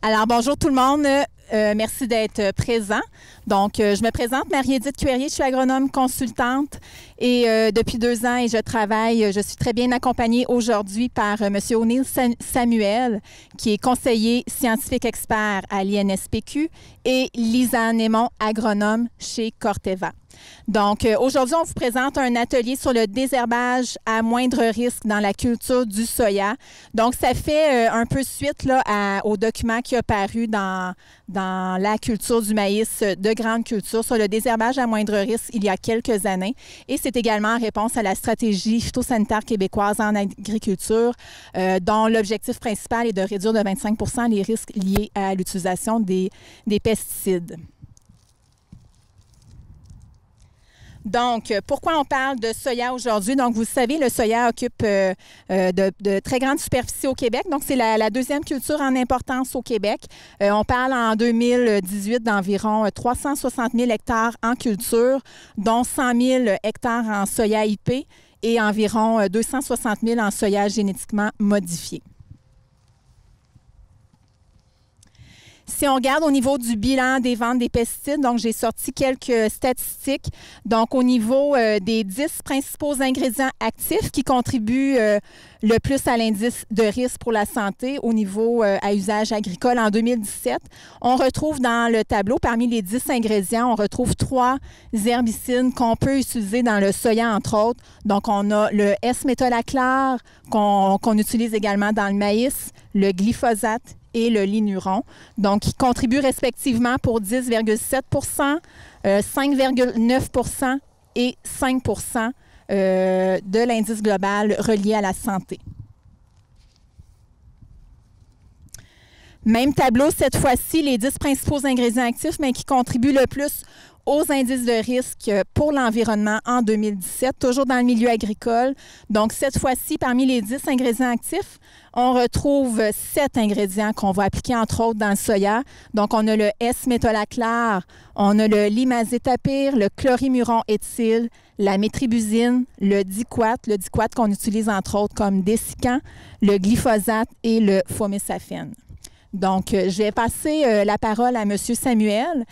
Alors, bonjour tout le monde. Merci d'être présent. Donc, je me présente, Marie-Édith Cuérier, je suis agronome consultante et depuis 2 ans, et je suis très bien accompagnée aujourd'hui par M. O'Neill Samuel, qui est conseiller scientifique expert à l'INSPQ, et Lisa Némon, agronome chez Corteva. Donc, aujourd'hui, on vous présente un atelier sur le désherbage à moindre risque dans la culture du soya. Donc, ça fait un peu suite là, au document qui a paru dans la culture du maïs de grande culture sur le désherbage à moindre risque il y a quelques années. Et c'est également en réponse à la stratégie phytosanitaire québécoise en agriculture, dont l'objectif principal est de réduire de 25 % les risques liés à l'utilisation des pesticides. Donc, pourquoi on parle de soya aujourd'hui? Donc, vous savez, le soya occupe de très grandes superficies au Québec. Donc, c'est la deuxième culture en importance au Québec. On parle en 2018 d'environ 360 000 hectares en culture, dont 100 000 hectares en soya IP et environ 260 000 en soya génétiquement modifié. Si on regarde au niveau du bilan des ventes des pesticides, donc j'ai sorti quelques statistiques. Donc, au niveau des 10 principaux ingrédients actifs qui contribuent le plus à l'indice de risque pour la santé au niveau à usage agricole en 2017, on retrouve dans le tableau, parmi les 10 ingrédients, on retrouve 3 herbicides qu'on peut utiliser dans le soya, entre autres. Donc, on a le S-métolachlore qu'on utilise également dans le maïs, le glyphosate et le linuron, donc qui contribuent respectivement pour 10,7 %, 5,9 % et 5 % de l'indice global relié à la santé. Même tableau, cette fois-ci, les 10 principaux ingrédients actifs, mais qui contribuent le plus aux indices de risque pour l'environnement en 2017, toujours dans le milieu agricole. Donc, cette fois-ci, parmi les 10 ingrédients actifs, on retrouve 7 ingrédients qu'on va appliquer, entre autres, dans le soya. Donc, on a le S-métolachlore, on a le limazétapir, le chlorimuron éthyle, la métribuzine, le diquat qu'on utilise, entre autres, comme dessicant, le glyphosate et le fomésafène. Donc, je vais passer la parole à M. Samuel,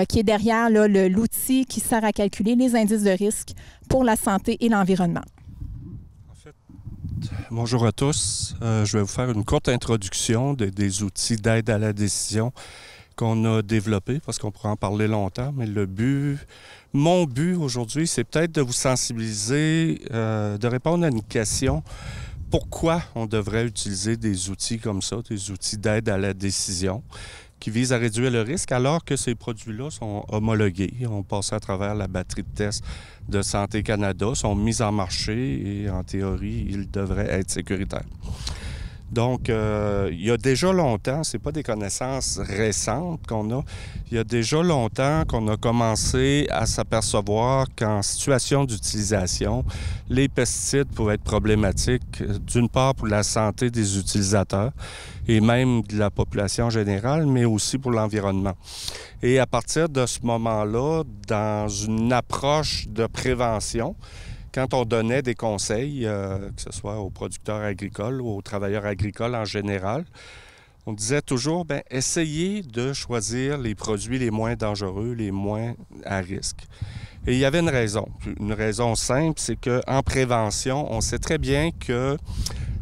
qui est derrière l'outil qui sert à calculer les indices de risque pour la santé et l'environnement. En fait, bonjour à tous. Je vais vous faire une courte introduction des outils d'aide à la décision qu'on a développés, parce qu'on pourrait en parler longtemps, mais mon but aujourd'hui, c'est peut-être de vous sensibiliser, de répondre à une question. Pourquoi on devrait utiliser des outils comme ça, des outils d'aide à la décision qui visent à réduire le risque alors que ces produits-là sont homologués, ont passé à travers la batterie de tests de Santé Canada, sont mis en marché et en théorie, ils devraient être sécuritaires. Donc, il y a déjà longtemps, ce n'est pas des connaissances récentes qu'on a, il y a déjà longtemps qu'on a commencé à s'apercevoir qu'en situation d'utilisation, les pesticides pouvaient être problématiques, d'une part pour la santé des utilisateurs et même de la population générale, mais aussi pour l'environnement. Et à partir de ce moment-là, dans une approche de prévention, quand on donnait des conseils, que ce soit aux producteurs agricoles ou aux travailleurs agricoles en général, on disait toujours, essayez de choisir les produits les moins dangereux, les moins à risque. Et il y avait une raison simple, c'est qu'en prévention, on sait très bien que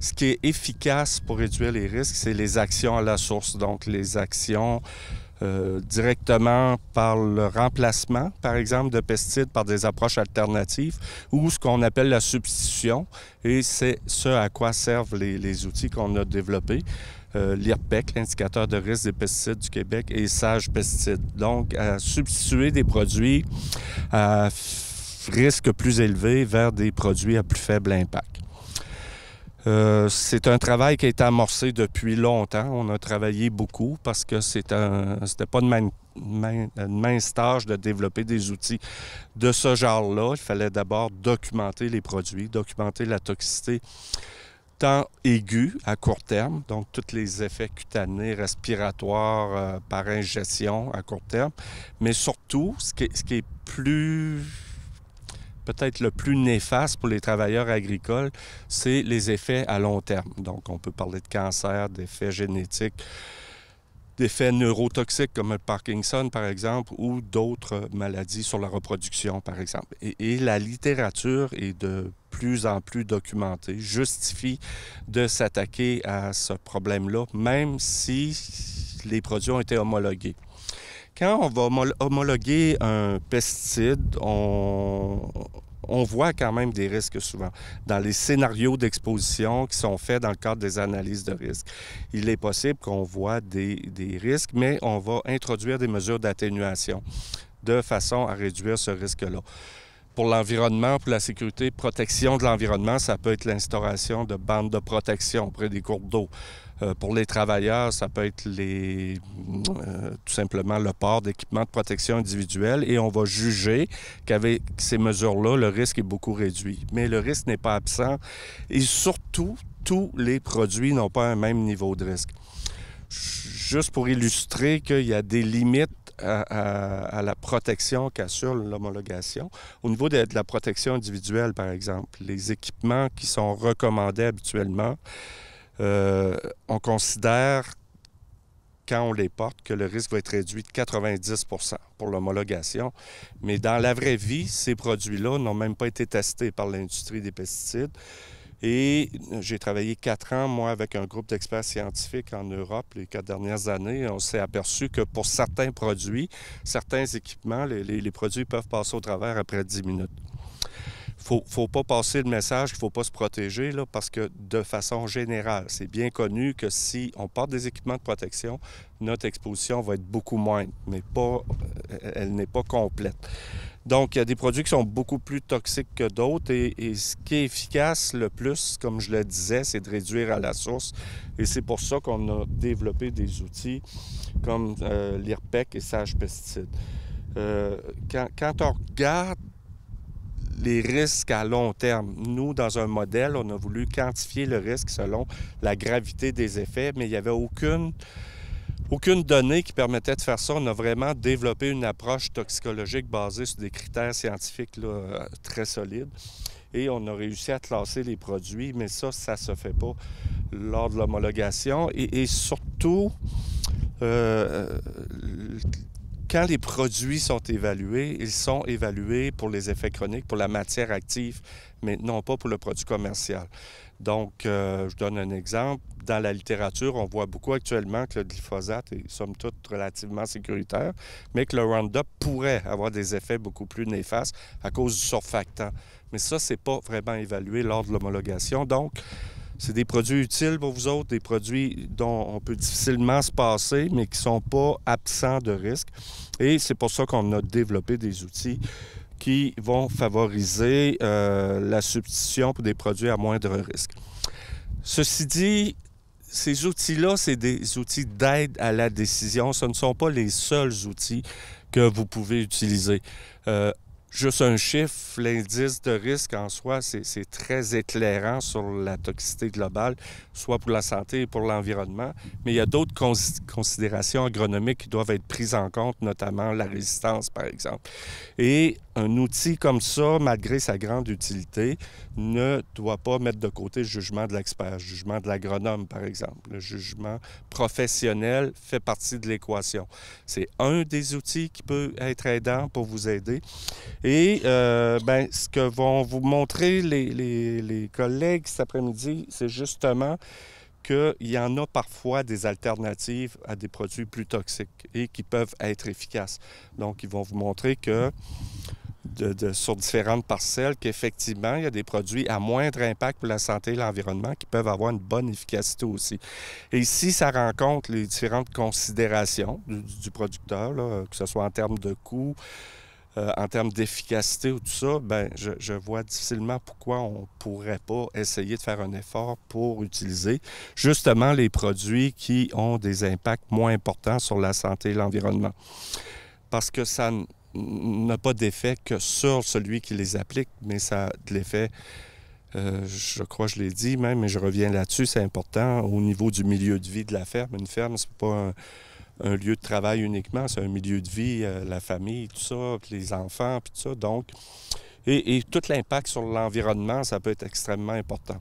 ce qui est efficace pour réduire les risques, c'est les actions à la source, donc les actions directement par le remplacement, par exemple, de pesticides par des approches alternatives ou ce qu'on appelle la substitution. Et c'est ce à quoi servent les outils qu'on a développés. L'IRPEC, l'indicateur de risque des pesticides du Québec, et Sage Pesticides. Donc, à substituer des produits à risque plus élevé vers des produits à plus faible impact. C'est un travail qui a été amorcé depuis longtemps. On a travaillé beaucoup parce que c'était pas une mince tâche de développer des outils de ce genre-là. Il fallait d'abord documenter les produits, documenter la toxicité tant aiguë à court terme, donc tous les effets cutanés, respiratoires par ingestion à court terme, mais surtout, ce qui est peut-être le plus néfaste pour les travailleurs agricoles, c'est les effets à long terme. Donc, on peut parler de cancer, d'effets génétiques, d'effets neurotoxiques comme le Parkinson, par exemple, ou d'autres maladies sur la reproduction, par exemple. Et la littérature est de plus en plus documentée, justifie de s'attaquer à ce problème-là, même si les produits ont été homologués. Quand on va homologuer un pesticide, on voit quand même des risques souvent. Dans les scénarios d'exposition qui sont faits dans le cadre des analyses de risque, il est possible qu'on voit des risques, mais on va introduire des mesures d'atténuation de façon à réduire ce risque-là. Pour l'environnement, pour la sécurité, protection de l'environnement, ça peut être l'instauration de bandes de protection près des cours d'eau. Pour les travailleurs, ça peut être tout simplement le port d'équipements de protection individuelle et on va juger qu'avec ces mesures-là, le risque est beaucoup réduit. Mais le risque n'est pas absent et surtout, tous les produits n'ont pas un même niveau de risque. Juste pour illustrer qu'il y a des limites à la protection qu'assure l'homologation. Au niveau de la protection individuelle, par exemple, les équipements qui sont recommandés habituellement, on considère, quand on les porte, que le risque va être réduit de 90 pour l'homologation. Mais dans la vraie vie, ces produits-là n'ont même pas été testés par l'industrie des pesticides. Et j'ai travaillé 4 ans, moi, avec un groupe d'experts scientifiques en Europe les 4 dernières années. On s'est aperçu que pour certains produits, certains équipements, les produits peuvent passer au travers après 10 minutes. Il ne faut pas passer le message qu'il ne faut pas se protéger, là, parce que de façon générale, c'est bien connu que si on porte des équipements de protection, notre exposition va être beaucoup moindre, mais elle n'est pas complète. Donc, il y a des produits qui sont beaucoup plus toxiques que d'autres et ce qui est efficace le plus, comme je le disais, c'est de réduire à la source. Et c'est pour ça qu'on a développé des outils comme l'IRPEC et Sage Pesticides. Quand on regarde les risques à long terme, nous, dans un modèle, on a voulu quantifier le risque selon la gravité des effets, mais il n'y avait aucune donnée qui permettait de faire ça. On a vraiment développé une approche toxicologique basée sur des critères scientifiques là, très solides. Et on a réussi à classer les produits, mais ça ne se fait pas lors de l'homologation. Et surtout, quand les produits sont évalués, ils sont évalués pour les effets chroniques, pour la matière active, mais non pas pour le produit commercial. Donc, je donne un exemple. Dans la littérature, on voit beaucoup actuellement que le glyphosate est, somme toute, relativement sécuritaire, mais que le Roundup pourrait avoir des effets beaucoup plus néfastes à cause du surfactant. Mais ça, ce n'est pas vraiment évalué lors de l'homologation. Donc, c'est des produits utiles pour vous autres, des produits dont on peut difficilement se passer, mais qui ne sont pas absents de risque. Et c'est pour ça qu'on a développé des outils qui vont favoriser la substitution pour des produits à moindre risque. Ceci dit, ces outils-là, c'est des outils d'aide à la décision. Ce ne sont pas les seuls outils que vous pouvez utiliser. Juste un chiffre, l'indice de risque en soi, c'est très éclairant sur la toxicité globale, soit pour la santé et pour l'environnement. Mais il y a d'autres considérations agronomiques qui doivent être prises en compte, notamment la résistance, par exemple. Et un outil comme ça, malgré sa grande utilité, ne doit pas mettre de côté le jugement de l'expert, le jugement de l'agronome, par exemple. Le jugement professionnel fait partie de l'équation. C'est un des outils qui peut être aidant pour vous aider. Et ce que vont vous montrer les collègues cet après-midi, c'est justement qu'il y en a parfois des alternatives à des produits plus toxiques et qui peuvent être efficaces. Donc, ils vont vous montrer que sur différentes parcelles, qu'effectivement, il y a des produits à moindre impact pour la santé et l'environnement qui peuvent avoir une bonne efficacité aussi. Et ici, ça rencontre les différentes considérations du producteur, là, que ce soit en termes de coût, en termes d'efficacité ou tout ça, je vois difficilement pourquoi on ne pourrait pas essayer de faire un effort pour utiliser justement les produits qui ont des impacts moins importants sur la santé et l'environnement. Parce que ça n'a pas d'effet que sur celui qui les applique, mais ça a de l'effet, je crois que je l'ai dit même, mais je reviens là-dessus, c'est important au niveau du milieu de vie de la ferme. Une ferme, c'est pas un lieu de travail uniquement, c'est un milieu de vie, la famille, tout ça, puis les enfants, puis tout ça. Donc, et tout l'impact sur l'environnement, ça peut être extrêmement important.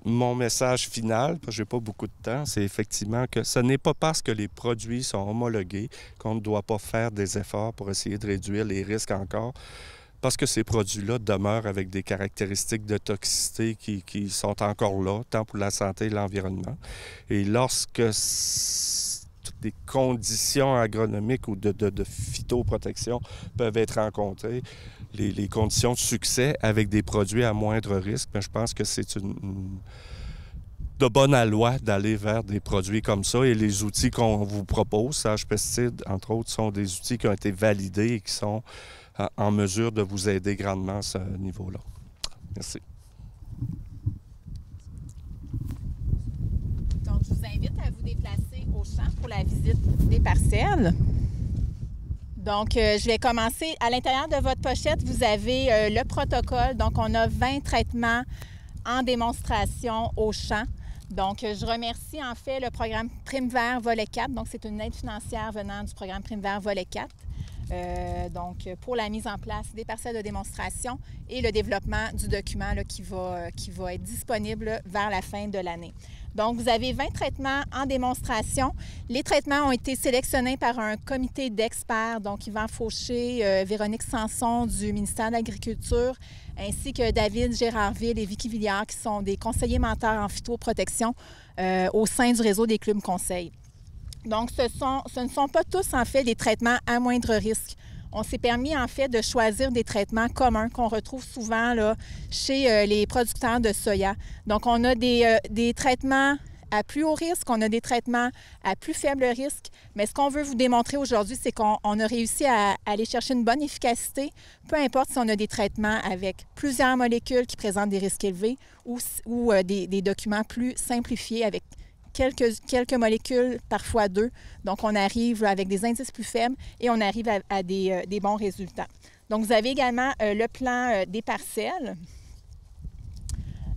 mon message final, parce que je n'ai pas beaucoup de temps, c'est effectivement que ce n'est pas parce que les produits sont homologués qu'on ne doit pas faire des efforts pour essayer de réduire les risques encore, parce que ces produits-là demeurent avec des caractéristiques de toxicité qui sont encore là, tant pour la santé et l'environnement. Et lorsque toutes les conditions agronomiques ou de phytoprotection peuvent être rencontrées, les conditions de succès avec des produits à moindre risque, mais je pense que c'est de bonne loi d'aller vers des produits comme ça. Et les outils qu'on vous propose, Sage Pesticides, entre autres, sont des outils qui ont été validés et qui sont en mesure de vous aider grandement à ce niveau-là. Merci. Donc, je vous invite à vous déplacer au champ pour la visite des parcelles. Donc, je vais commencer. À l'intérieur de votre pochette, vous avez le protocole. Donc, on a 20 traitements en démonstration au champ. Donc, je remercie en fait le programme Prime Vert Volet 4. Donc, c'est une aide financière venant du programme Prime Vert Volet 4. Donc, pour la mise en place des parcelles de démonstration et le développement du document là, qui va être disponible vers la fin de l'année. Donc, vous avez 20 traitements en démonstration. Les traitements ont été sélectionnés par un comité d'experts, donc Yvan Fauché, Véronique Sanson du ministère de l'Agriculture, ainsi que David Gérardville et Vicky Villiard, qui sont des conseillers menteurs en phytoprotection au sein du réseau des clubs conseils. Donc, ce ne sont pas tous, en fait, des traitements à moindre risque. On s'est permis, en fait, de choisir des traitements communs qu'on retrouve souvent là, chez les producteurs de soya. Donc, on a des traitements à plus haut risque, on a des traitements à plus faible risque. Mais ce qu'on veut vous démontrer aujourd'hui, c'est qu'on a réussi à aller chercher une bonne efficacité, peu importe si on a des traitements avec plusieurs molécules qui présentent des risques élevés ou des documents plus simplifiés avec quelques molécules, parfois 2. Donc, on arrive avec des indices plus faibles et on arrive à des bons résultats. Donc, vous avez également le plan des parcelles.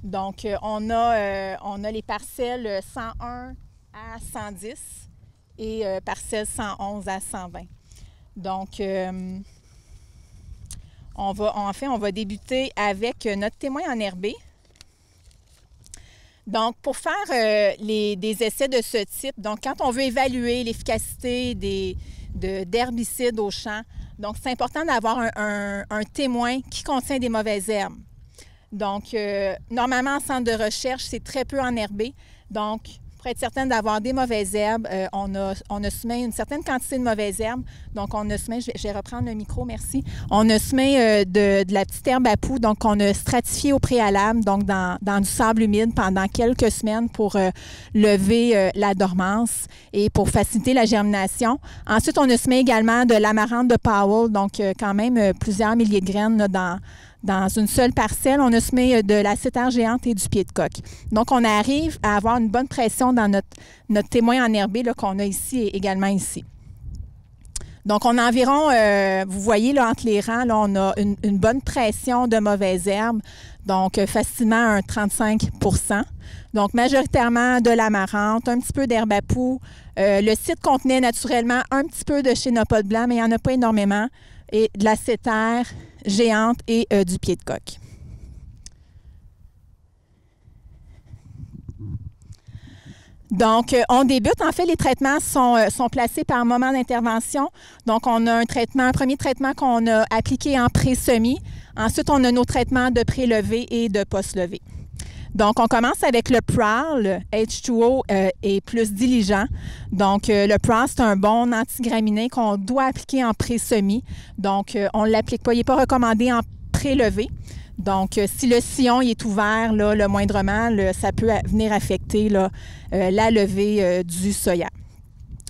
Donc, on a les parcelles 101 à 110 et parcelles 111 à 120. Donc, on va débuter avec notre témoin enherbé. Donc, pour faire des essais de ce type, donc quand on veut évaluer l'efficacité d'herbicides au champ, donc c'est important d'avoir un témoin qui contient des mauvaises herbes. Donc, normalement, en centre de recherche, c'est très peu enherbé. Donc, pour être certaine d'avoir des mauvaises herbes, on a semé une certaine quantité de mauvaises herbes. Donc, on a semé, je vais reprendre le micro, merci. On a semé de la petite herbe à poux, donc on a stratifié au préalable, donc dans du sable humide pendant quelques semaines pour lever la dormance et pour faciliter la germination. Ensuite, on a semé également de l'amarante de Powell, donc quand même plusieurs milliers de graines là, dans une seule parcelle. On a semé de la cétare géante et du pied de coque. Donc, on arrive à avoir une bonne pression dans notre témoin enherbé qu'on a ici et également ici. Donc, on a environ, vous voyez, là, entre les rangs, là, on a une bonne pression de mauvaises herbes, donc facilement un 35 %. Donc, majoritairement de l'amarante, un petit peu d'herbe à poux. Le site contenait naturellement un petit peu de chénopode blanc, mais il n'y en a pas énormément, et de la cétare géante et du pied de coque. Donc, on débute. En fait, les traitements sont placés par moment d'intervention. Donc, on a un premier traitement qu'on a appliqué en pré-semis. Ensuite, on a nos traitements de pré-levé et de post-levé. Donc, on commence avec le PRAL, H2O et plus diligent. Donc, le PRAL, c'est un bon antigraminé qu'on doit appliquer en pré-semis. Donc, on ne l'applique pas. Il n'est pas recommandé en pré-levé. Donc, si le sillon il est ouvert, là, le moindrement, ça peut venir affecter là, la levée du soya.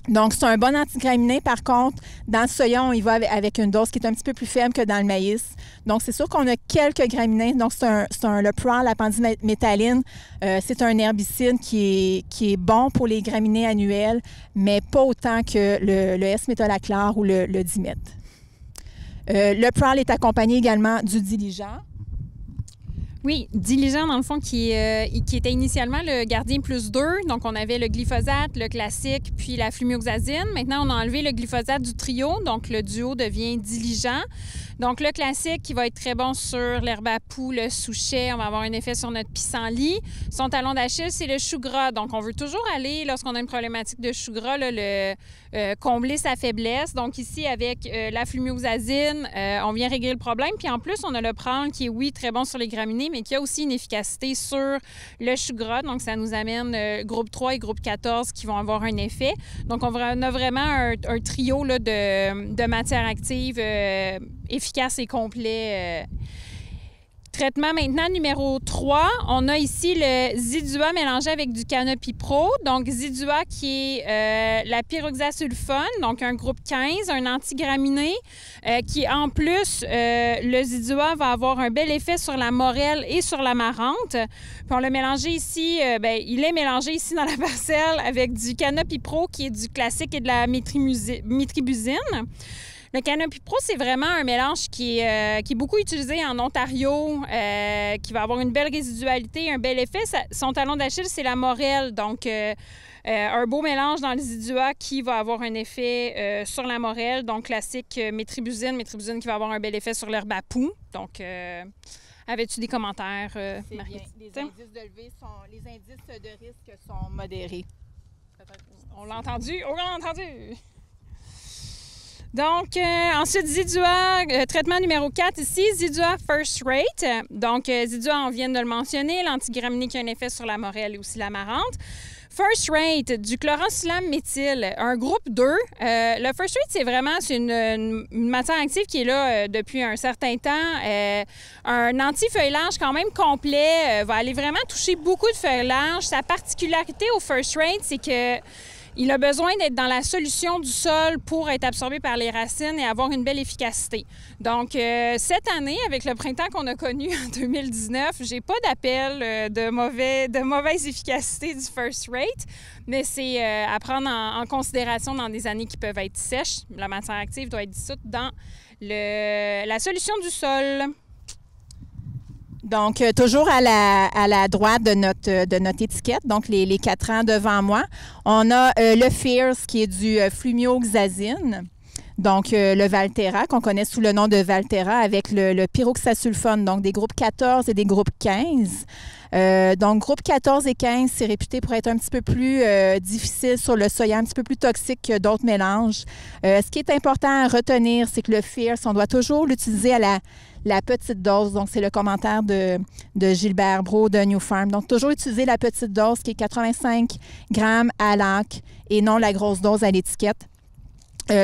Donc, c'est un bon antigraminé. Par contre, dans le soya, on y va avec une dose qui est un petit peu plus faible que dans le maïs. Donc, c'est sûr qu'on a quelques graminées. Donc, le PRAL, la pendimétaline, c'est un herbicide qui est bon pour les graminées annuelles, mais pas autant que le S-métolachlore ou le dimètre. Le PRAL est accompagné également du diligent. Oui, diligent, dans le fond, qui était initialement le gardien plus 2. Donc, on avait le glyphosate, le classique, puis la flumioxazine. Maintenant, on a enlevé le glyphosate du trio, donc le duo devient diligent. Donc, le classique qui va être très bon sur l'herbe à poux, le souchet, on va avoir un effet sur notre pissenlit. Son talon d'Achille, c'est le chou gras. Donc, on veut toujours aller, lorsqu'on a une problématique de chou gras, là, combler sa faiblesse. Donc, ici, avec la flumioxazine, on vient régler le problème. Puis, en plus, on a le prâne qui est, oui, très bon sur les graminées, mais qui a aussi une efficacité sur le chou gras. Donc, ça nous amène groupe 3 et groupe 14 qui vont avoir un effet. Donc, on a vraiment un trio là, de matières actives efficaces et complets. Traitement maintenant numéro 3, on a ici le Zidua mélangé avec du Canopy Pro. Donc, Zidua qui est la pyroxasulfone, donc un groupe 15, un antigraminé, qui en plus, le Zidua va avoir un bel effet sur la morelle et sur la marante. Puis on l'a mélangé ici, il est mélangé ici dans la parcelle avec du Canopy Pro qui est du classique et de la métribuzine. Le Canopy Pro, c'est vraiment un mélange qui est beaucoup utilisé en Ontario, qui va avoir une belle résidualité, un bel effet. Son talon d'Achille, c'est la morelle. Donc, un beau mélange dans le Zidua qui va avoir un effet sur la morelle. Donc, classique métribuzine qui va avoir un bel effet sur l'herbe à poux. Donc, avais-tu des commentaires, Marie? Les indices de levée les indices de risque sont modérés. On l'a entendu? On l'a entendu! Donc, ensuite, Zidua, traitement numéro 4 ici, Zidua First Rate. Donc, Zidua, on vient de le mentionner, l'antigraminé qui a un effet sur la morelle et aussi la marante. First Rate, du chloransulam méthyle, un groupe 2. Le First Rate, c'est une matière active qui est là depuis un certain temps. Un anti-feuillage quand même complet, va aller vraiment toucher beaucoup de feuillage. Sa particularité au First Rate, c'est que il a besoin d'être dans la solution du sol pour être absorbé par les racines et avoir une belle efficacité. Donc, cette année, avec le printemps qu'on a connu en 2019, j'ai pas d'appel de mauvaise efficacité du First Rate, mais c'est à prendre en considération dans des années qui peuvent être sèches. La matière active doit être dissoute dans la solution du sol. Donc, toujours à la droite de notre étiquette, donc les 4 ans devant moi, on a le Fierce qui est du flumioxazine, donc le Valtera, qu'on connaît sous le nom de Valtera, avec le pyroxasulfone, donc des groupes 14 et des groupes 15. Donc, groupe 14 et 15, c'est réputé pour être un petit peu plus difficile sur le soya, un petit peu plus toxique que d'autres mélanges. Ce qui est important à retenir, c'est que le Fierce, on doit toujours l'utiliser à la petite dose. Donc, c'est le commentaire de Gilbert Brault de New Farm. Donc, toujours utiliser la petite dose qui est 85 grammes à l'acre et non la grosse dose à l'étiquette.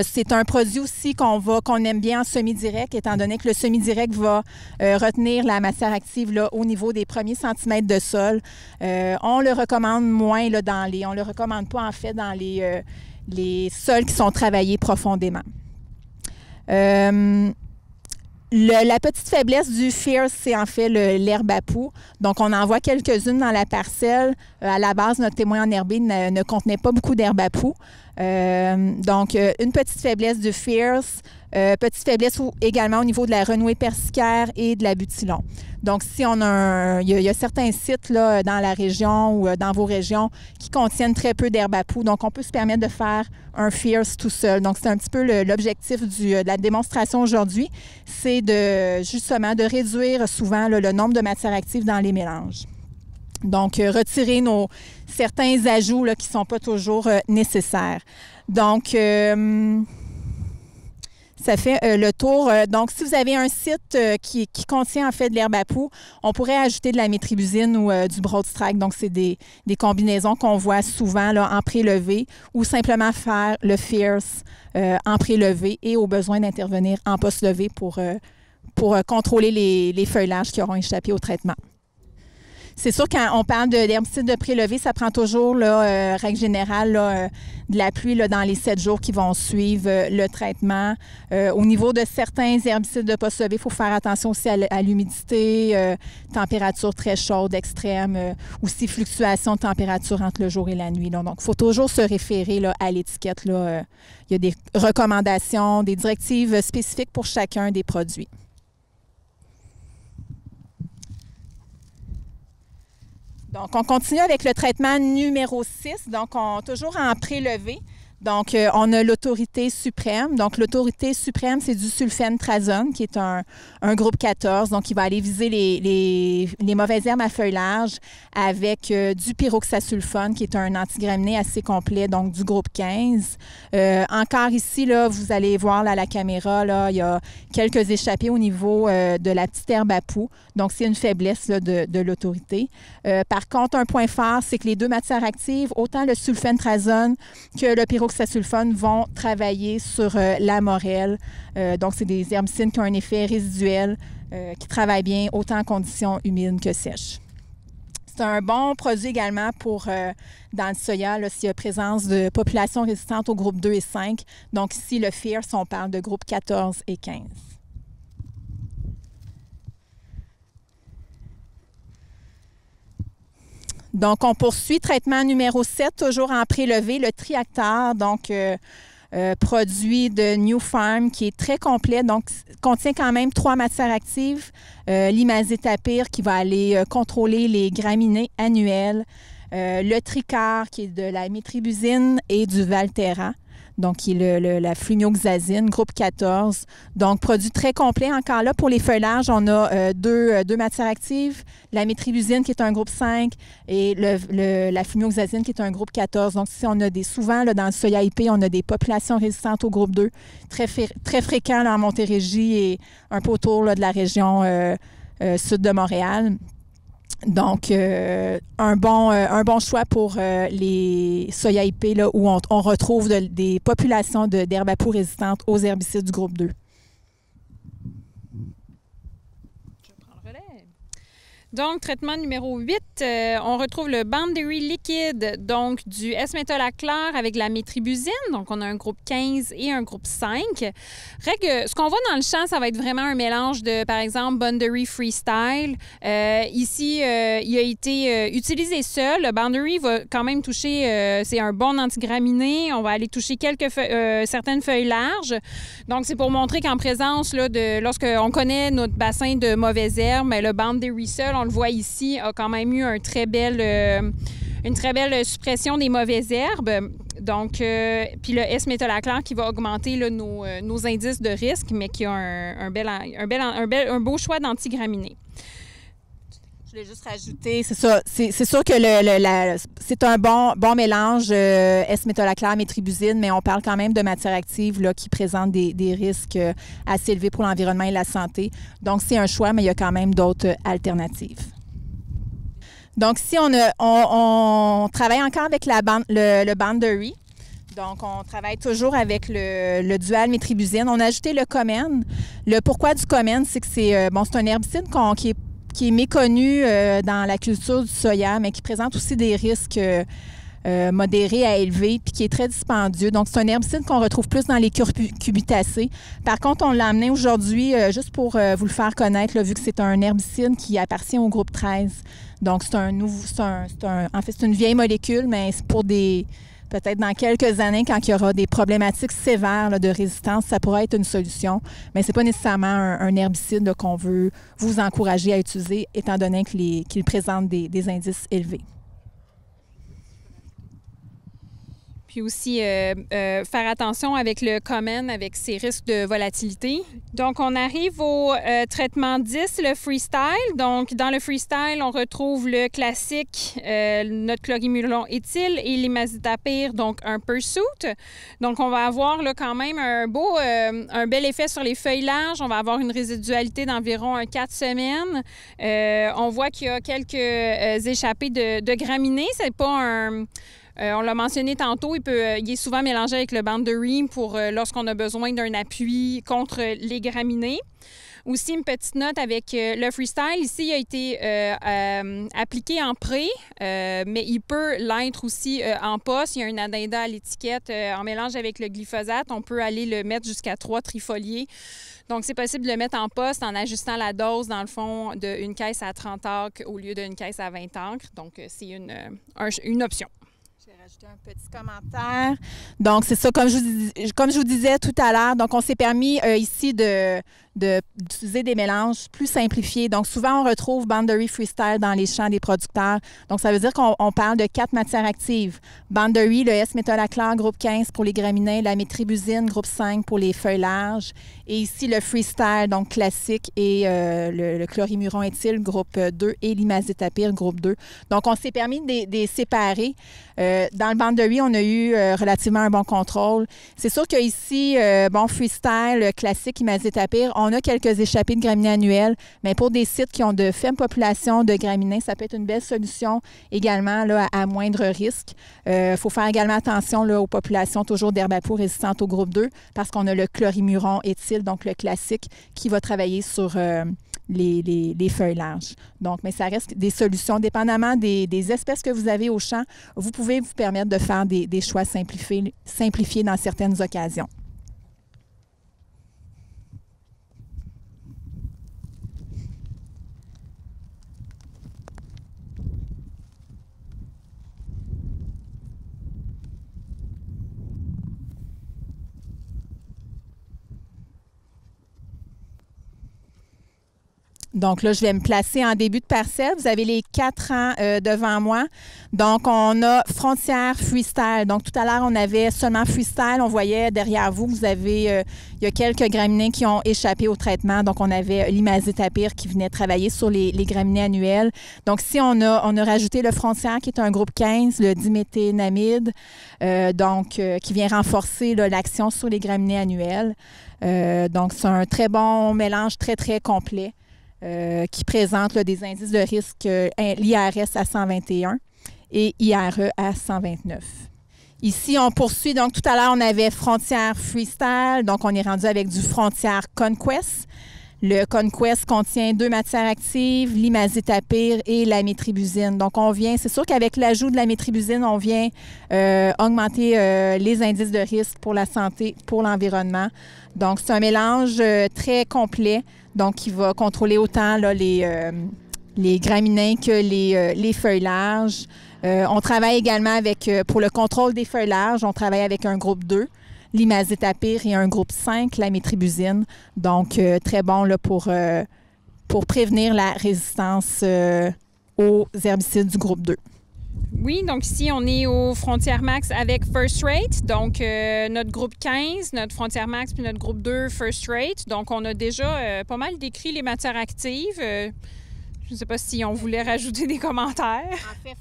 C'est un produit aussi qu'on aime bien en semi-direct, étant donné que le semi-direct va retenir la matière active là, au niveau des premiers centimètres de sol. On le recommande moins là, on le recommande pas en fait dans les sols qui sont travaillés profondément. La petite faiblesse du Fierce, c'est en fait l'herbe à poux. Donc, on en voit quelques-unes dans la parcelle. À la base, notre témoin enherbé ne contenait pas beaucoup d'herbe à poux. Donc, une petite faiblesse du Fierce. Petite faiblesse également au niveau de la renouée persicaire et de la butylon. Donc, si on a il y a certains sites là, dans la région ou dans vos régions qui contiennent très peu d'herbe à poux. Donc, on peut se permettre de faire un Fierce tout seul. Donc, c'est un petit peu l'objectif de la démonstration aujourd'hui. C'est justement de réduire souvent là, le nombre de matières actives dans les mélanges. Donc, retirer certains ajouts là, qui ne sont pas toujours nécessaires. Donc, ça fait le tour. Donc, si vous avez un site qui contient en fait de l'herbe à poux, on pourrait ajouter de la métribuzine ou du broadstrike. Donc, c'est des combinaisons qu'on voit souvent là, en prélevé ou simplement faire le Fierce en prélevé et au besoin d'intervenir en post-levé pour contrôler les feuillages qui auront échappé au traitement. C'est sûr, quand on parle d'herbicide de prélevé, ça prend toujours, là, règle générale, là, de la pluie là, dans les 7 jours qui vont suivre le traitement. Au niveau de certains herbicides de post-levé, il faut faire attention aussi à l'humidité, température très chaude, extrême, aussi fluctuation de température entre le jour et la nuit. Là. Donc, il faut toujours se référer là, à l'étiquette. Il y a des recommandations, des directives spécifiques pour chacun des produits. Donc, on continue avec le traitement numéro 6, donc toujours en prélevé. Donc, on a l'autorité suprême. Donc, l'autorité suprême, c'est du sulfentrazone, qui est un groupe 14. Donc, il va aller viser les mauvaises herbes à feuillage avec du pyroxasulfone, qui est un antigraminé assez complet, donc du groupe 15. Encore ici, là, vous allez voir là, à la caméra, là, il y a quelques échappées au niveau de la petite herbe à poux. Donc, c'est une faiblesse là, de l'autorité. Par contre, un point fort, c'est que les deux matières actives, autant le sulfentrazone que le pyroxasulfone, vont travailler sur la morelle. Donc, c'est des herbicides qui ont un effet résiduel, qui travaillent bien autant en conditions humides que sèches. C'est un bon produit également pour, dans le soya, s'il y a présence de populations résistantes au groupe 2 et 5. Donc, ici, le FIRS, on parle de groupe 14 et 15. Donc, on poursuit traitement numéro 7, toujours en prélevé, le Triactar, donc produit de New Farm qui est très complet, donc contient quand même 3 matières actives. L'imazétapir qui va aller contrôler les graminées annuelles, le Tricar qui est de la métribuzine et du Valtera, donc qui est la flumioxazine, groupe 14. Donc, produit très complet. Encore là, pour les feuillages, on a deux matières actives, la métribuzine qui est un groupe 5 et la flumioxazine qui est un groupe 14. Donc, si on a souvent, là, dans le soya IP, on a des populations résistantes au groupe 2, très fréquents là, en Montérégie et un peu autour là, de la région sud de Montréal. Donc, un bon choix pour les soya IP là, où on retrouve des populations d'herbes à poux résistantes aux herbicides du groupe 2. Donc, traitement numéro 8, on retrouve le Boundary liquide, donc du S-métolachlore avec la métribuzine. Donc, on a un groupe 15 et un groupe 5. Ce qu'on voit dans le champ, ça va être vraiment un mélange de, par exemple, Boundary Freestyle. Ici, il a été utilisé seul. Le Boundary va quand même toucher, c'est un bon antigraminé. On va aller toucher certaines feuilles larges. Donc, c'est pour montrer qu'en présence, là, lorsqu'on connaît notre bassin de mauvaises herbes, le Boundary seul, on le voit ici, a quand même eu une très belle suppression des mauvaises herbes. Donc, puis le S-métolachlore qui va augmenter là, nos indices de risque, mais qui a un beau choix d'antigraminées. Je voulais juste rajouter, c'est ça, c'est sûr que c'est un bon mélange S-métolachlore, métribuzine, mais on parle quand même de matières actives là, qui présentent des risques assez élevés pour l'environnement et la santé. Donc, c'est un choix, mais il y a quand même d'autres alternatives. Donc, si on travaille encore avec le Boundary. Donc, on travaille toujours avec le dual métribuzine. On a ajouté le Komen. Le pourquoi du Komen, c'est que c'est un herbicide qui est méconnu dans la culture du soya, mais qui présente aussi des risques modérés à élevés, puis qui est très dispendieux. Donc, c'est un herbicide qu'on retrouve plus dans les cucurbitacées. Par contre, on l'a amené aujourd'hui juste pour vous le faire connaître, là, vu que c'est un herbicide qui appartient au groupe 13. Donc, c'est une vieille molécule, mais c'est pour peut-être dans quelques années, quand il y aura des problématiques sévères là, de résistance, ça pourrait être une solution. Mais ce n'est pas nécessairement un herbicide là, qu'on veut vous encourager à utiliser, étant donné qu'il présente des indices élevés. Puis aussi, faire attention avec le Komen, avec ses risques de volatilité. Donc, on arrive au traitement 10, le Freestyle. Donc, dans le Freestyle, on retrouve le classique, notre chlorimulon éthyle et l'imazétapir, donc un pursuit. Donc, on va avoir là, quand même un bel effet sur les feuilles larges. On va avoir une résidualité d'environ 4 semaines. On voit qu'il y a quelques échappées de graminées. C'est pas on l'a mentionné tantôt, il est souvent mélangé avec le Boundary pour lorsqu'on a besoin d'un appui contre les graminées. Aussi, une petite note avec le Freestyle. Ici, il a été appliqué en pré, mais il peut l'être aussi en poste. Il y a un addenda à l'étiquette en mélange avec le glyphosate. On peut aller le mettre jusqu'à 3 trifoliés. Donc, c'est possible de le mettre en poste en ajustant la dose, dans le fond, d'une caisse à 30 acres au lieu d'une caisse à 20 acres. Donc, c'est une option. Je vais rajouter un petit commentaire. Donc, c'est ça, comme je vous disais tout à l'heure, donc on s'est permis ici de d'utiliser des mélanges plus simplifiés. Donc, souvent, on retrouve Boundary Freestyle dans les champs des producteurs. Donc, ça veut dire qu'on parle de 4 matières actives. Boundary, le S-métolachlore, groupe 15 pour les graminées, la métribusine, groupe 5 pour les feuilles larges. Et ici, le Freestyle, donc classique, et le chlorimuron éthyle, groupe 2, et l'imazétapyr, groupe 2. Donc, on s'est permis de les séparer. Dans le Boundary, on a eu relativement un bon contrôle. C'est sûr qu'ici, Freestyle, classique, imazétapyr, on a quelques échappées de graminées annuelles, mais pour des sites qui ont de faibles populations de graminées, ça peut être une belle solution également là, à moindre risque. Il faut faire également attention là, aux populations toujours d'herbes à poux résistantes au groupe 2 parce qu'on a le chlorimuron éthyle, donc le classique, qui va travailler sur les feuilles larges. Donc, mais ça reste des solutions. Dépendamment des espèces que vous avez au champ, vous pouvez vous permettre de faire des choix simplifiés dans certaines occasions. Donc là, je vais me placer en début de parcelle. Vous avez les 4 rangs devant moi. Donc, on a Frontière Freestyle. Donc, tout à l'heure, on avait seulement Freestyle. On voyait derrière vous, vous avez, il y a quelques graminées qui ont échappé au traitement. Donc, on avait l'imazétapyr qui venait travailler sur les graminées annuelles. Donc, ici, on a rajouté le Frontière qui est un groupe 15, le diméthénamide, qui vient renforcer l'action sur les graminées annuelles. Donc, c'est un très bon mélange, très, très complet. Qui présente là, des indices de risque l'IRS à 121 et IRE à 129. Ici, on poursuit. Donc, tout à l'heure, on avait Frontière Freestyle. Donc, on est rendu avec du Frontière Conquest. Le Conquest contient 2 matières actives, l'imazétapyr et la métribusine. Donc, c'est sûr qu'avec l'ajout de la métribusine, on vient augmenter les indices de risque pour la santé, pour l'environnement. Donc, c'est un mélange très complet, donc qui va contrôler autant là, les graminées que les feuilles larges. On travaille également pour le contrôle des feuilles larges, on travaille avec un groupe 2. L'imazétapyr et un groupe 5, la métribusine. Donc, très bon là, pour prévenir la résistance aux herbicides du groupe 2. Oui, donc ici, on est au Frontière Max avec First Rate. Donc, notre groupe 15, notre Frontière Max, puis notre groupe 2, First Rate. Donc, on a déjà pas mal décrit les matières actives. Je ne sais pas si on voulait rajouter des commentaires. En fait,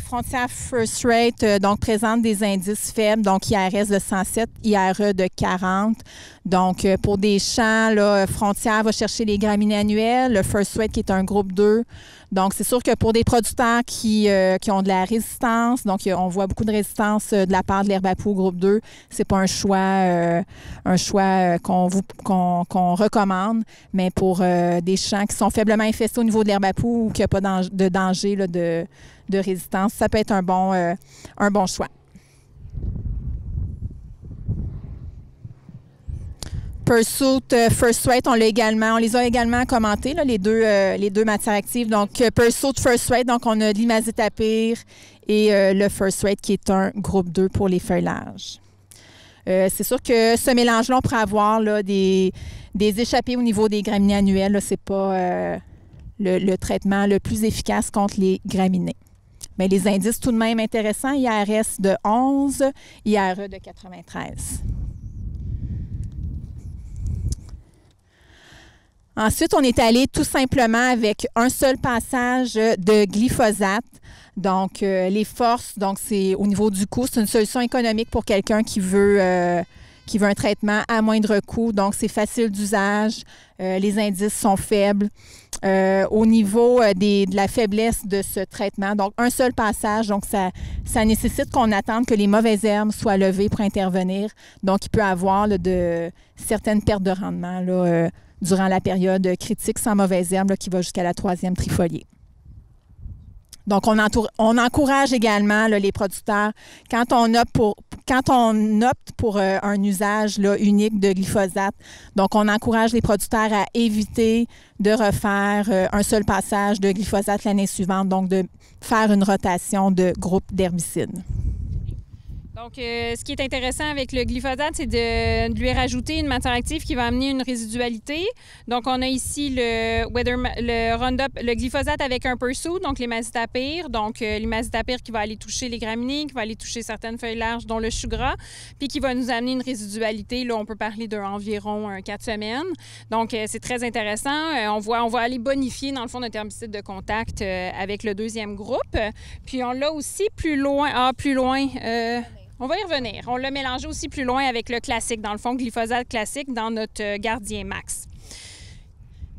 Frontière First Rate donc présente des indices faibles, donc IRS de 107, IRE de 40. Donc, pour des champs, là, Frontière va chercher les graminées annuelles, le First Rate qui est un groupe 2. Donc, c'est sûr que pour des producteurs qui ont de la résistance, donc on voit beaucoup de résistance de la part de l'herbe à poux groupe 2, c'est pas un choix qu'on recommande, mais pour des champs qui sont faiblement infestés au niveau de l'herbe à poux ou qui n'y a pas de danger là, de résistance, ça peut être un bon choix. Pursuit, First Rate, on les a également commentés, là, les deux matières actives. Donc, Pursuit, First Rate, donc on a l'imazétapyr et le First Rate qui est un groupe 2 pour les feuilles larges. C'est sûr que ce mélange-là, on pourrait avoir là, des échappées au niveau des graminées annuelles. Ce n'est pas le traitement le plus efficace contre les graminées. Mais les indices tout de même intéressants, IRS de 11, IRE de 93. Ensuite, on est allé tout simplement avec un seul passage de glyphosate. Donc, les forces, donc c'est au niveau du coût, c'est une solution économique pour quelqu'un qui veut un traitement à moindre coût. Donc, c'est facile d'usage, les indices sont faibles. Au niveau de la faiblesse de ce traitement, donc un seul passage, donc ça nécessite qu'on attende que les mauvaises herbes soient levées pour intervenir. Donc, il peut y avoir là, de certaines pertes de rendement là, durant la période critique sans mauvaises herbes là, qui va jusqu'à la 3e trifoliée. Donc, on encourage également là, les producteurs, quand on opte pour un usage là, unique de glyphosate, donc on encourage les producteurs à éviter de refaire un seul passage de glyphosate l'année suivante, donc de faire une rotation de groupes d'herbicides. Donc, ce qui est intéressant avec le glyphosate, c'est de lui rajouter une matière active qui va amener une résidualité. Donc, on a ici le Roundup, le glyphosate avec un pursuit, donc l'imazithapyr. Donc, l'imazithapyr qui va aller toucher les graminées, qui va aller toucher certaines feuilles larges, dont le chou gras, puis qui va nous amener une résidualité. Là, on peut parler d'environ 4 semaines. Donc, c'est très intéressant. On va aller bonifier, dans le fond, notre herbicide de contact avec le deuxième groupe. Puis, on l'a aussi plus loin. On va y revenir. On l'a mélangé aussi plus loin avec le classique, dans le fond, glyphosate classique dans notre gardien max.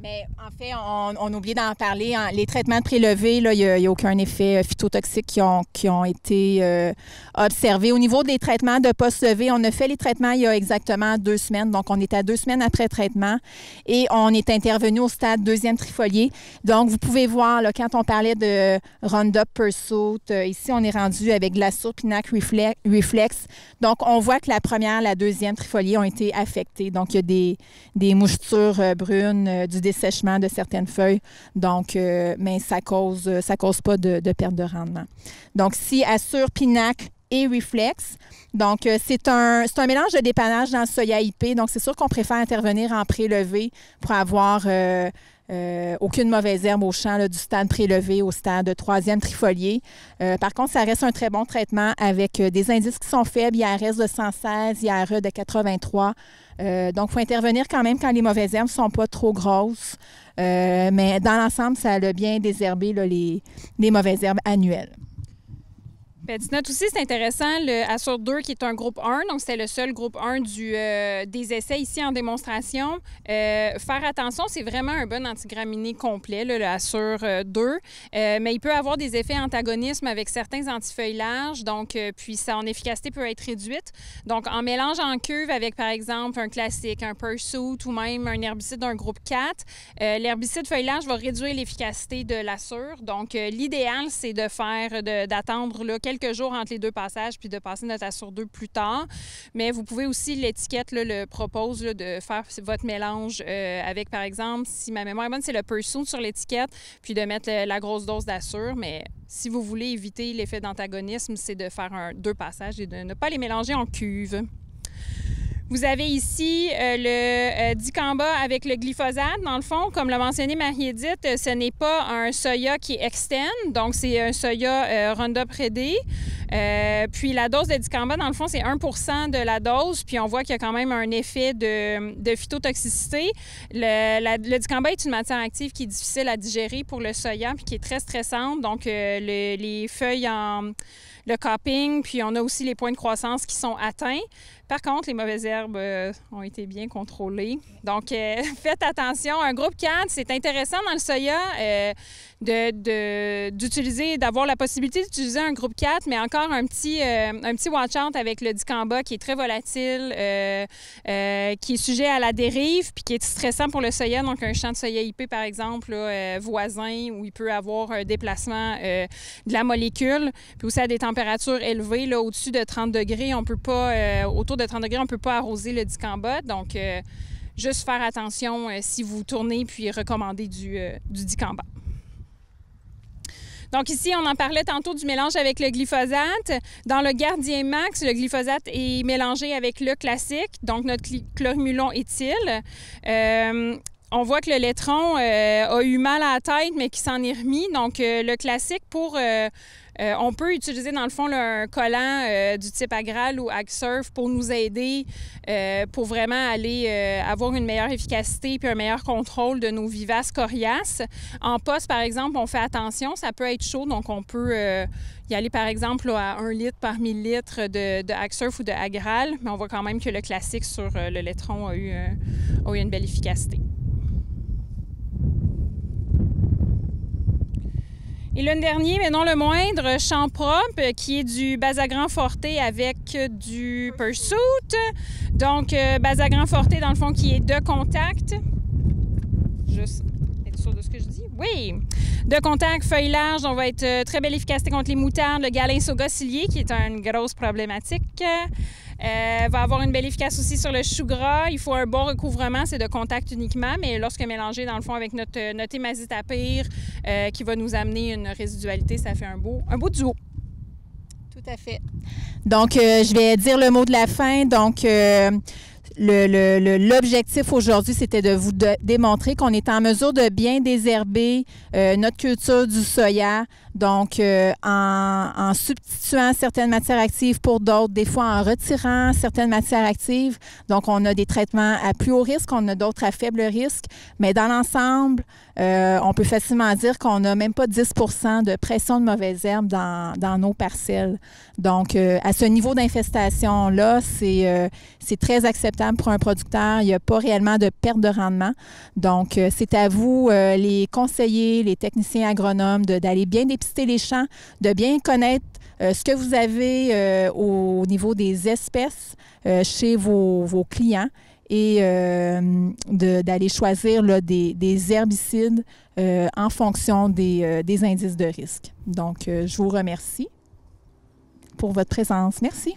Mais en fait, on oublie d'en parler. Les traitements de prélevés, il n'y a aucun effet phytotoxique qui ont été observés. Au niveau des traitements de post-levée, on a fait les traitements il y a exactement 2 semaines. Donc, on est à 2 semaines après traitement et on est intervenu au stade 2e trifolié. Donc, vous pouvez voir, là, quand on parlait de Roundup Pursuit, ici, on est rendu avec Glassur Pinac Reflex. Donc, on voit que la première, la 2e trifolié ont été affectées. Donc, il y a des mouchetures brunes, du dessèchement de certaines feuilles. Donc, mais ça cause pas de perte de rendement. Donc, si Assure, Pinac et Reflex. Donc, c'est un mélange de dépannage dans le soya IP. Donc, c'est sûr qu'on préfère intervenir en prélevé pour avoir aucune mauvaise herbe au champ là, du stade prélevé au stade 3e trifolié. Par contre, ça reste un très bon traitement avec des indices qui sont faibles, IRS de 116, IRE de 83. Donc, il faut intervenir quand même quand les mauvaises herbes ne sont pas trop grosses. Mais dans l'ensemble, ça a bien désherbé là, les mauvaises herbes annuelles. Petite note aussi, c'est intéressant, le Assure 2 qui est un groupe 1, donc c'était le seul groupe 1 des essais ici en démonstration. Faire attention, c'est vraiment un bon antigraminé complet, là, le Assure 2, mais il peut avoir des effets antagonismes avec certains antifeuilles larges, donc puis son efficacité peut être réduite. Donc en mélange en cuve avec par exemple un classique, un Pursuit ou même un herbicide d'un groupe 4, l'herbicide feuille large va réduire l'efficacité de l'Assure. Donc l'idéal, c'est d'attendre là, quelques jours entre les 2 passages puis de passer notre Assure 2 plus tard. Mais vous pouvez aussi, l'étiquette le propose là, de faire votre mélange avec, par exemple, si ma mémoire est bonne, c'est le Pursuit sur l'étiquette, puis de mettre la grosse dose d'Assure. Mais si vous voulez éviter l'effet d'antagonisme, c'est de faire 2 passages et de ne pas les mélanger en cuve. Vous avez ici le dicamba avec le glyphosate. Dans le fond, comme l'a mentionné Marie-Édith, ce n'est pas un soya qui est externe, donc c'est un soya Roundup Ready. Puis la dose de dicamba, dans le fond, c'est 1 % de la dose, puis on voit qu'il y a quand même un effet de phytotoxicité. Le dicamba est une matière active qui est difficile à digérer pour le soya, puis qui est très stressante. Donc, les feuilles le capping, puis on a aussi les points de croissance qui sont atteints. Par contre, les mauvaises herbes ont été bien contrôlées. Donc, faites attention. Un groupe 4, c'est intéressant dans le soya d'avoir la possibilité d'utiliser un groupe 4, mais encore un petit watch-out avec le dicamba qui est très volatile, qui est sujet à la dérive, puis qui est stressant pour le soya. Donc, un champ de soya IP, par exemple, là, voisin, où il peut avoir un déplacement de la molécule, puis aussi à des températures élevées, là, au-dessus de 30 degrés, on peut pas, autour de 30 degrés, on ne peut pas arroser le dicamba. Donc, juste faire attention si vous tournez puis recommandez du dicamba. Donc ici, on en parlait tantôt du mélange avec le glyphosate. Dans le gardien max, le glyphosate est mélangé avec le classique, donc notre chlorimulon éthyle. On voit que le laitron a eu mal à la tête, mais qui s'en est remis. Donc, le classique on peut utiliser, dans le fond, là, un collant du type Agral ou AgSurf pour nous aider pour vraiment aller avoir une meilleure efficacité puis un meilleur contrôle de nos vivaces coriaces. En poste, par exemple, on fait attention, ça peut être chaud, donc on peut y aller, par exemple, là, à 1 litre par millilitre de AgSurf ou de Agral, mais on voit quand même que le classique sur le laitron a eu une belle efficacité. Et le dernier, mais non le moindre, champ propre, qui est du Bazagran Forte avec du Pursuit. Donc, Bazagran Forte, dans le fond, qui est de contact. Juste être sûr de ce que je dis. Oui! De contact, feuille large, on va être très belle efficacité contre les moutardes. Le Galin Saugacilier, qui est une grosse problématique. Va avoir une belle efficacité aussi sur le chou gras. Il faut un bon recouvrement, c'est de contact uniquement, mais lorsque mélangé dans le fond avec notre imazithapyr qui va nous amener une résidualité, ça fait un beau duo. Tout à fait. Donc, je vais dire le mot de la fin. Donc, l'objectif aujourd'hui, c'était de vous démontrer qu'on est en mesure de bien désherber notre culture du soya. Donc, en substituant certaines matières actives pour d'autres, des fois en retirant certaines matières actives. Donc, on a des traitements à plus haut risque, on a d'autres à faible risque. Mais dans l'ensemble, on peut facilement dire qu'on n'a même pas 10 % de pression de mauvaises herbes dans nos parcelles. Donc, à ce niveau d'infestation-là, c'est très acceptable pour un producteur. Il n'y a pas réellement de perte de rendement. Donc, c'est à vous, les conseillers, les techniciens agronomes, d'aller bien dépister les champs, de bien connaître ce que vous avez au niveau des espèces chez vos clients et d'aller choisir là, des herbicides en fonction des indices de risque. Donc, je vous remercie pour votre présence. Merci.